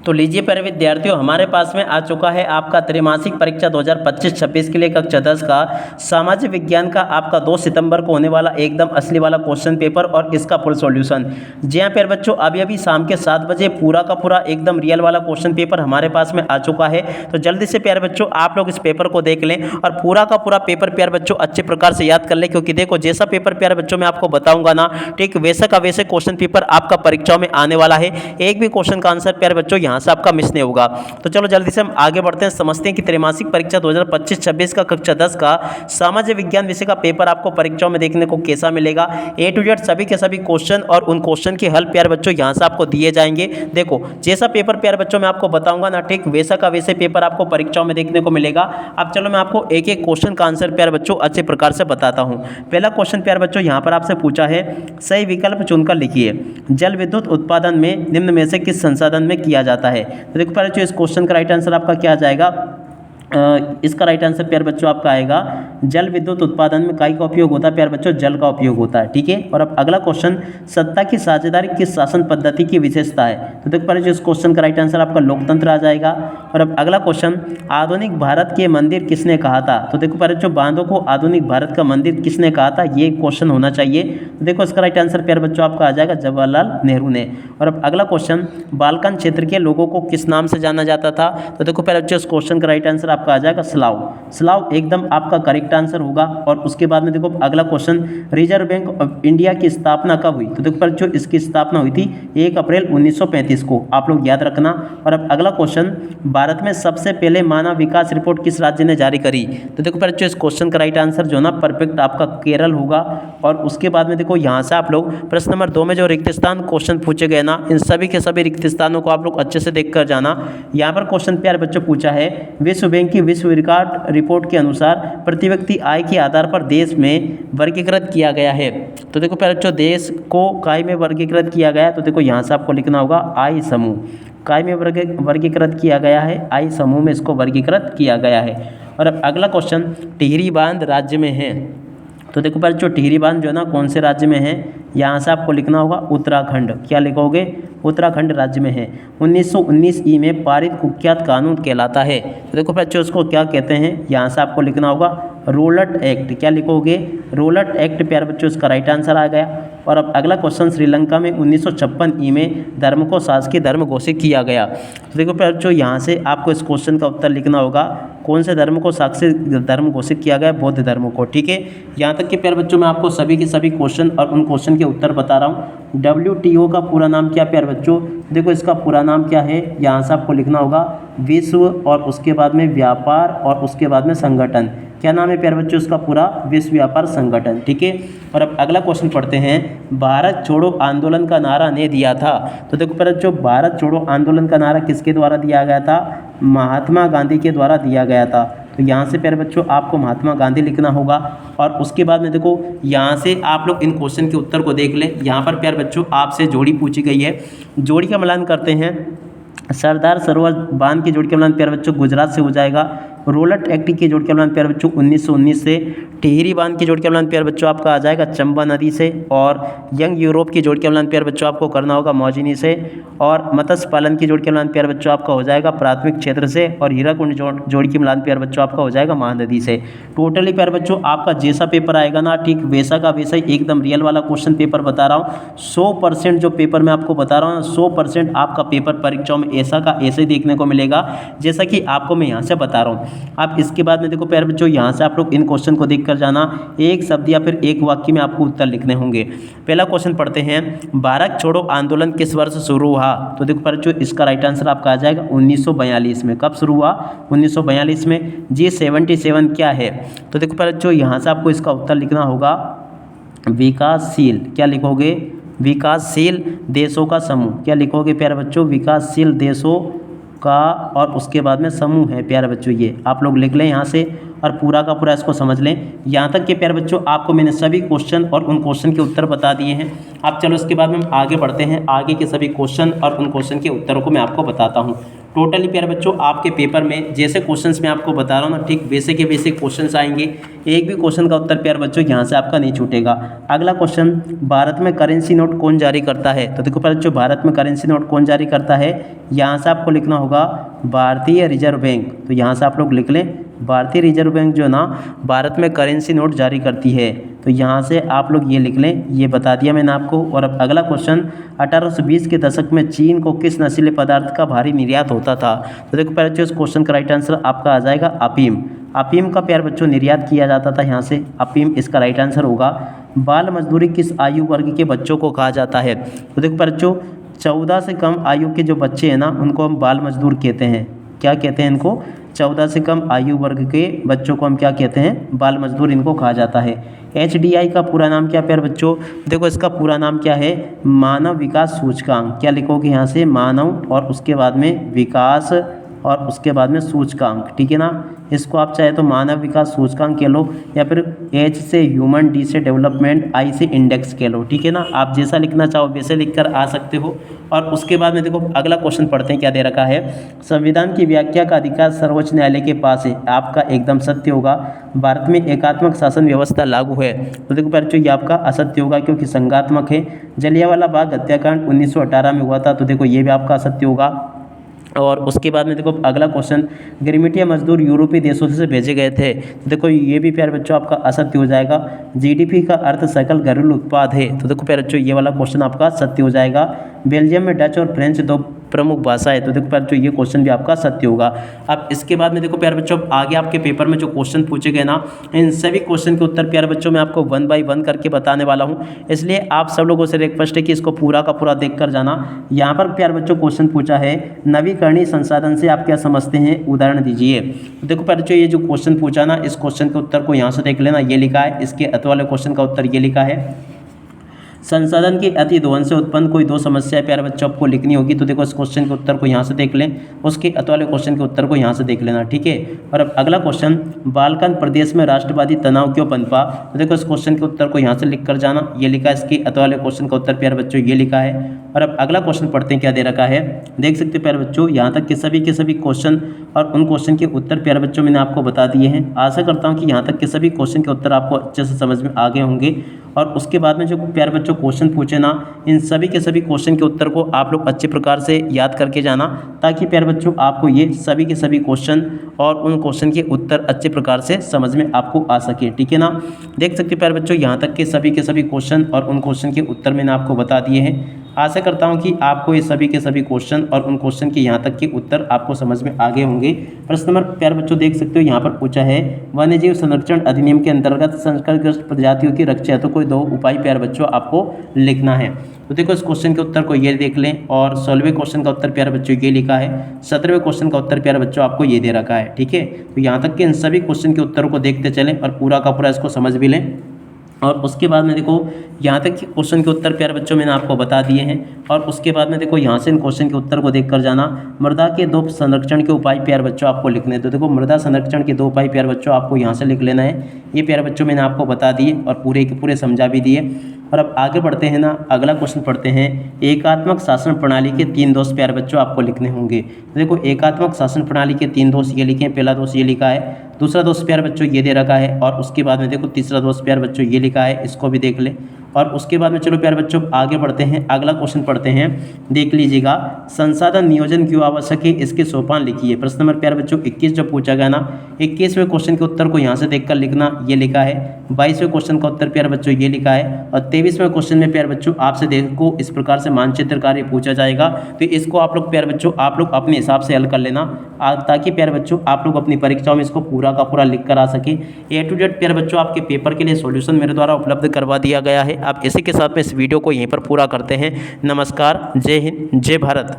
तो लीजिए प्यारे विद्यार्थियों, हमारे पास में आ चुका है आपका त्रैमासिक परीक्षा 2025-26 के लिए कक्षा 10 का सामाजिक विज्ञान का आपका 2 सितंबर को होने वाला एकदम असली वाला क्वेश्चन पेपर और इसका फुल सॉल्यूशन। जी हाँ प्यारे बच्चों, अभी अभी शाम के 7 बजे पूरा का पूरा एकदम रियल वाला क्वेश्चन पेपर हमारे पास में आ चुका है। तो जल्दी से प्यारे बच्चों आप लोग इस पेपर को देख लें और पूरा का पूरा पेपर प्यारे बच्चों अच्छे प्रकार से याद कर लें, क्योंकि देखो जैसा पेपर प्यारे बच्चों मैं आपको बताऊंगा ना, ठीक वैसा का वैसे क्वेश्चन पेपर आपका परीक्षाओं में आने वाला है। एक भी क्वेश्चन का आंसर प्यारे बच्चों यहाँ से आपका मिस नहीं होगा। तो चलो जल्दी से हम आगे बढ़ते हैं, समझते हैं कि त्रैमासिक परीक्षा 2025-26 का कक्षा 10 का सामाजिक विज्ञान विषय का पेपर आपको परीक्षाओं में देखने को कैसा मिलेगा। ए टू जेड सभी के सभी क्वेश्चन और उन क्वेश्चन के हल प्यारे बच्चों यहाँ से आपको दिए जाएंगे। देखो जैसा पेपर प्यारे बच्चों मैं आपको बताऊंगा ना, ठीक वैसा का वैसे पेपर आपको परीक्षाओं में देखने को मिलेगा। अब चलो मैं आपको एक एक क्वेश्चन का आंसर प्यारे बच्चों अच्छे प्रकार से बताता हूँ। पहला क्वेश्चन प्यारे बच्चों यहाँ पर आपसे पूछा है, सही विकल्प चुनकर लिखिए। जल विद्युत उत्पादन में निम्न में से किस संसाधन में किया जाता है। तो देखो प्यारे बच्चों इस क्वेश्चन का राइट आंसर आपका क्या आ जाएगा। इसका राइट आंसर प्यारे बच्चों आपका आएगा, जल विद्युत उत्पादन में काय का उपयोग होता है प्यारे बच्चों, जल का उपयोग होता है। ठीक है, और अब अगला क्वेश्चन, सत्ता की साझेदारी किस शासन पद्धति की विशेषता है। तो देखो प्यारे बच्चों इस क्वेश्चन का राइट आंसर आपका लोकतंत्र आ जाएगा। और अब अगला क्वेश्चन, आधुनिक भारत के मंदिर किसने कहा था। तो देखो प्यारे बच्चों बांधों को आधुनिक भारत का मंदिर किसने कहा था, ये क्वेश्चन होना चाहिए। तो देखो इसका राइट आंसर प्यारे बच्चों आपका आ जाएगा, जवाहरलाल नेहरू ने। और अब अगला क्वेश्चन, बाल्कन क्षेत्र के लोगों को किस नाम से जाना जाता था। तो देखो प्यारे बच्चों इस क्वेश्चन का राइट आंसर आपका आ जाएगा स्लाव। स्लाव एकदम आपका करेक्ट आंसर होगा। और उसके बाद में देखो अगला question, reserve bank of India की स्थापना कब हुई। तो देखो पर जो इसकी स्थापना हुई थी 1 अप्रैल 1935 को, आप लोग याद रखना। और अब अगला क्वेश्चन, भारत में सबसे पहले मानव विकास रिपोर्ट किस राज्य ने जारी करी। तो देखो पर जो इस क्वेश्चन का राइट आंसर जो ना परफेक्ट आपका केरल होगा। और उसके बाद में देखो यहाँ से आप लोग प्रश्न नंबर 2 में जो रिक्त स्थान क्वेश्चन पूछे गए ना, इन सभी के सभी रिक्त स्थानों को आप लोग अच्छे से देख कर जाना। यहाँ पर क्वेश्चन प्यारे बच्चों पूछा है, विश्व बैंक की विश्व रिपोर्ट के अनुसार प्रति व्यक्ति आय के आधार पर देश में वर्गीकृत किया गया है। तो देखो पहले जो देश को काय में वर्गीकृत किया गया है, तो देखो यहाँ से आपको लिखना होगा आय समूह। काय में वर्गीकृत किया गया है, आय समूह में इसको वर्गीकृत किया गया है। और अब अगला क्वेश्चन, टिहरी बांध राज्य में है। तो देखो पहले जो टिहरी बांध जो है ना कौन से राज्य में है, यहाँ से आपको लिखना होगा उत्तराखंड। क्या लिखोगे, उत्तराखंड राज्य में है। 1919 ई में पारित कुख्यात कानून कहलाता है। तो देखो बच्चों उसको क्या कहते हैं, यहाँ से आपको लिखना होगा रोलट एक्ट। क्या लिखोगे, रोलट एक्ट प्यारे बच्चों इसका राइट आंसर आ गया। और अब अगला क्वेश्चन, श्रीलंका में 1956 ई में धर्म को शासकीय धर्म घोषित किया गया। तो देखो प्यारे बच्चों यहाँ से आपको इस क्वेश्चन का उत्तर लिखना होगा, कौन से धर्म को शासकीय धर्म घोषित किया गया, बौद्ध धर्म को। ठीक है, यहाँ तक कि प्यारे बच्चों मैं आपको सभी के सभी क्वेश्चन और उन क्वेश्चन के उत्तर बता रहा हूँ। WTO का पूरा नाम क्या प्यारे बच्चों, देखो इसका पूरा नाम क्या है, यहाँ से आपको लिखना होगा विश्व और उसके बाद में व्यापार और उसके बाद में संगठन। क्या नाम है प्यारे बच्चों इसका पूरा, विश्व व्यापार संगठन। ठीक है, और अब अगला क्वेश्चन पढ़ते हैं, भारत छोड़ो आंदोलन का नारा ने दिया था। तो देखो प्यारे बच्चों भारत छोड़ो आंदोलन का नारा किसके द्वारा दिया गया था, महात्मा गांधी के द्वारा दिया गया था। तो यहाँ से प्यारे बच्चों आपको महात्मा गांधी लिखना होगा। और उसके बाद में देखो यहाँ से आप लोग इन क्वेश्चन के उत्तर को देख लें। यहाँ पर प्यारे बच्चों आपसे जोड़ी पूछी गई है, जोड़ी का मिलान करते हैं। सरदार सरोवर बांध की जोड़ी का मिलान प्यारे बच्चों गुजरात से हो जाएगा। रोलट एक्ट की जोड़ का मिलान प्यारे बच्चों 1919 से। टिहरी बांध की जोड़ का मिलान प्यारे बच्चों आपका आ जाएगा चंबा नदी से। और यंग यूरोप की जोड़ का मिलान प्यारे बच्चों आपको करना होगा मौजिनी से। और मत्स्य पालन की जोड़ का मिलान प्यारे बच्चों आपका हो जाएगा प्राथमिक क्षेत्र से। और हीराकुंड जोड़ की मिलान प्यारे बच्चों आपका हो जाएगा महानदी से। टोटली प्यारे बच्चों आपका जैसा पेपर आएगा ना, ठीक वैसा का वैसा ही एकदम रियल वाला क्वेश्चन पेपर बता रहा हूँ। 100% जो पेपर मैं आपको बता रहा हूँ 100% आपका पेपर परीक्षाओं में ऐसा का ऐसे ही देखने को मिलेगा जैसा कि आपको मैं यहाँ से बता रहा हूँ। आप इसके बाद में देखो प्यारे बच्चों यहाँ से आप लोग इन क्वेश्चन को देख कर जाना, एक शब्द या फिर एक वाक्य में आपको उत्तर लिखने होंगे। पहला क्वेश्चन पढ़ते हैं, भारत छोड़ो आंदोलन किस वर्ष शुरू हुआ। तो देखो प्यारे बच्चों इसका राइट आंसर आपका आ जाएगा 1942 में। कब शुरू हुआ, 1942 में। G77 क्या है। तो देखो प्यारे बच्चों यहाँ से आपको इसका उत्तर लिखना होगा विकासशील। क्या लिखोगे, विकासशील देशों का समूह। क्या लिखोगे प्यारे बच्चों, विकासशील देशों का और उसके बाद में समूह है प्यारे बच्चों, ये आप लोग लिख लें यहाँ से और पूरा का पूरा इसको समझ लें। यहाँ तक कि प्यारे बच्चों आपको मैंने सभी क्वेश्चन और उन क्वेश्चन के उत्तर बता दिए हैं। अब चलो इसके बाद में हम आगे बढ़ते हैं, आगे के सभी क्वेश्चन और उन क्वेश्चन के उत्तरों को मैं आपको बताता हूँ। टोटली प्यारे बच्चों आपके पेपर में जैसे क्वेश्चंस मैं आपको बता रहा हूँ ना, ठीक वैसे के वैसे क्वेश्चंस आएंगे। एक भी क्वेश्चन का उत्तर प्यारे बच्चों यहाँ से आपका नहीं छूटेगा। अगला क्वेश्चन, भारत में करेंसी नोट कौन जारी करता है? तो देखो प्यारे बच्चों, भारत में करेंसी नोट कौन जारी करता है, यहाँ से आपको लिखना होगा भारतीय रिजर्व बैंक। तो यहाँ से आप लोग लिख लें, भारतीय रिजर्व बैंक जो ना भारत में करेंसी नोट जारी करती है। तो यहाँ से आप लोग ये लिख लें, ये बता दिया मैंने आपको। और अब अगला क्वेश्चन, 1820 के दशक में चीन को किस नशीले पदार्थ का भारी निर्यात होता था? तो देखो प्यारे बच्चों, इस क्वेश्चन का राइट आंसर आपका आ जाएगा अफीम। अफीम का प्यारे बच्चों निर्यात किया जाता था यहाँ से, अफीम इसका राइट आंसर होगा। बाल मजदूरी किस आयु वर्ग के बच्चों को कहा जाता है? तो देखो प्यारे बच्चों, 14 से कम आयु के जो बच्चे हैं ना, उनको हम बाल मजदूर कहते हैं। क्या कहते हैं इनको? 14 से कम आयु वर्ग के बच्चों को हम क्या कहते हैं? बाल मजदूर इनको कहा जाता है। HDI का पूरा नाम क्या प्यारे बच्चों? देखो इसका पूरा नाम क्या है, मानव विकास सूचकांक। क्या लिखोगे यहाँ से? मानव और उसके बाद में विकास और उसके बाद में सूचकांक, ठीक है ना। इसको आप चाहे तो मानव विकास सूचकांक कह लो, या फिर H से ह्यूमन, D से डेवलपमेंट, I से इंडेक्स कह लो, ठीक है ना। आप जैसा लिखना चाहो वैसे लिखकर आ सकते हो। और उसके बाद में देखो अगला क्वेश्चन पढ़ते हैं, क्या दे रखा है। संविधान की व्याख्या का अधिकार सर्वोच्च न्यायालय के पास है। आपका एकदम सत्य होगा। भारत में एकात्मक शासन व्यवस्था लागू है। तो देखो बच्चों, ये आपका असत्य होगा क्योंकि संघात्मक है। जलियांवाला बाग हत्याकांड 1918 में हुआ था। तो देखो ये भी आपका असत्य होगा। और उसके बाद में देखो अगला क्वेश्चन, गिरमिटिया मजदूर यूरोपीय देशों से भेजे गए थे। तो देखो ये भी प्यारे बच्चों आपका असत्य हो जाएगा। GDP का अर्थ सकल घरेलू उत्पाद है। तो देखो प्यारे बच्चों, ये वाला क्वेश्चन आपका सत्य हो जाएगा। बेल्जियम में डच और फ्रेंच दो प्रमुख भाषा है। तो देखो प्यारे बच्चों, ये क्वेश्चन भी आपका सत्य होगा। अब इसके बाद में देखो प्यारे बच्चों, आगे आपके पेपर में जो क्वेश्चन पूछे गए ना, इन सभी क्वेश्चन के उत्तर प्यारे बच्चों मैं आपको 1 बाय 1 करके बताने वाला हूँ। इसलिए आप सब लोगों से रिक्वेस्ट है कि इसको पूरा का पूरा देख कर जाना। यहाँ पर प्यारे बच्चों क्वेश्चन पूछा है, नवीकरणीय संसाधन से आप क्या समझते हैं, उदाहरण दीजिए। तो देखो प्यारे बच्चों, ये जो क्वेश्चन पूछा ना, इस क्वेश्चन के उत्तर को यहाँ से देख लेना। ये लिखा है, इसके अत वाले क्वेश्चन का उत्तर ये लिखा है, संसाधन के अति दोहन से उत्पन्न कोई दो समस्याएं प्यारे बच्चों आपको लिखनी होगी। तो देखो इस क्वेश्चन के उत्तर को यहाँ से देख लें, उसके अत वाले क्वेश्चन के उत्तर को यहाँ से देख लेना, ठीक है। और अब अगला क्वेश्चन, बालकन प्रदेश में राष्ट्रवादी तनाव क्यों पनपा? तो देखो इस क्वेश्चन के उत्तर को यहाँ से लिख कर जाना। ये लिखा है, इसके अत वाले क्वेश्चन का उत्तर प्यारे बच्चों ये लिखा है। और अब अगला क्वेश्चन पढ़ते हैं, क्या दे रखा है, देख सकते हो प्यारे बच्चों। यहाँ तक के सभी क्वेश्चन और उन क्वेश्चन के उत्तर प्यारे बच्चों मैंने आपको बता दिए हैं। आशा करता हूँ कि यहाँ तक के सभी क्वेश्चन के उत्तर आपको अच्छे से समझ में आ गए होंगे। और उसके बाद में जो प्यारे बच्चों क्वेश्चन पूछे ना, इन सभी के सभी क्वेश्चन के उत्तर को आप लोग अच्छे प्रकार से याद करके जाना, ताकि प्यारे बच्चों आपको ये सभी के सभी क्वेश्चन और उन क्वेश्चन के उत्तर अच्छे प्रकार से समझ में आपको आ सके, ठीक है ना। देख सकते हो प्यारे बच्चों, यहाँ तक के सभी क्वेश्चन और उन क्वेश्चन के उत्तर मैंने आपको बता दिए हैं। आशा करता हूँ कि आपको ये सभी के सभी क्वेश्चन और उन क्वेश्चन के यहाँ तक के उत्तर आपको समझ में आ गए होंगे। प्रश्न नंबर प्यारे बच्चों देख सकते हो यहाँ पर पूछा है, वन्यजीव संरक्षण अधिनियम के अंतर्गत संकटग्रस्त प्रजातियों की रक्षा हेतु कोई 2 उपाय प्यारे बच्चों आपको लिखना है। तो देखो इस क्वेश्चन के उत्तर को ये देख लें। और 16वें क्वेश्चन का उत्तर प्यारे बच्चों ये लिखा है, 17वें क्वेश्चन का उत्तर प्यारे बच्चों आपको ये दे रखा है, ठीक है। तो यहाँ तक के इन सभी क्वेश्चन के उत्तरों को देखते चलें और पूरा का पूरा इसको समझ भी लें। और उसके बाद में देखो यहाँ तक के क्वेश्चन के उत्तर प्यारे बच्चों मैंने आपको बता दिए हैं। और उसके बाद में देखो यहाँ से इन क्वेश्चन के उत्तर को देख कर जाना। मृदा के 2 संरक्षण के उपाय प्यारे बच्चों आपको लिखने हैं। तो देखो मृदा संरक्षण के 2 उपाय प्यारे बच्चों आपको यहाँ से लिख लेना है। ये प्यारे बच्चों मैंने आपको बता दिए और पूरे के पूरे समझा भी दिए। और अब आगे बढ़ते हैं ना, अगला क्वेश्चन पढ़ते हैं, एकात्मक शासन प्रणाली के 3 दोष प्यारे बच्चों आपको लिखने होंगे। तो देखो एकात्मक शासन प्रणाली के 3 दोष ये लिखे हैं। पहला दोष ये लिखा है, दूसरा दोष प्यारे बच्चों ये दे रखा है, और उसके बाद में देखो तीसरा दोष प्यारे बच्चों ये लिखा है, इसको भी देख ले। और उसके बाद में चलो प्यारे बच्चों आगे बढ़ते हैं, अगला क्वेश्चन पढ़ते हैं, देख लीजिएगा, संसाधन नियोजन क्यों आवश्यक है, इसके सोपान लिखिए। प्रश्न नंबर प्यारे बच्चों 21 जो पूछा गया ना, 21वें क्वेश्चन के उत्तर को यहाँ से देखकर लिखना, ये लिखा है। 22वें क्वेश्चन का उत्तर प्यारे बच्चों ये लिखा है। और 23वें क्वेश्चन में प्यारे बच्चों आपसे देखो इस प्रकार से मानचित्र कार्य पूछा जाएगा, तो इसको आप लोग प्यारे बच्चों आप लोग अपने हिसाब से हल कर लेना, ताकि प्यारे बच्चों आप लोग अपनी परीक्षाओं में इसको पूरा का पूरा लिख कर आ सके। A to Z प्यारे बच्चों आपके पेपर के लिए सॉल्यूशन मेरे द्वारा उपलब्ध करवा दिया गया है। आप इसी के साथ में इस वीडियो को यहीं पर पूरा करते हैं। नमस्कार, जय हिंद, जय भारत।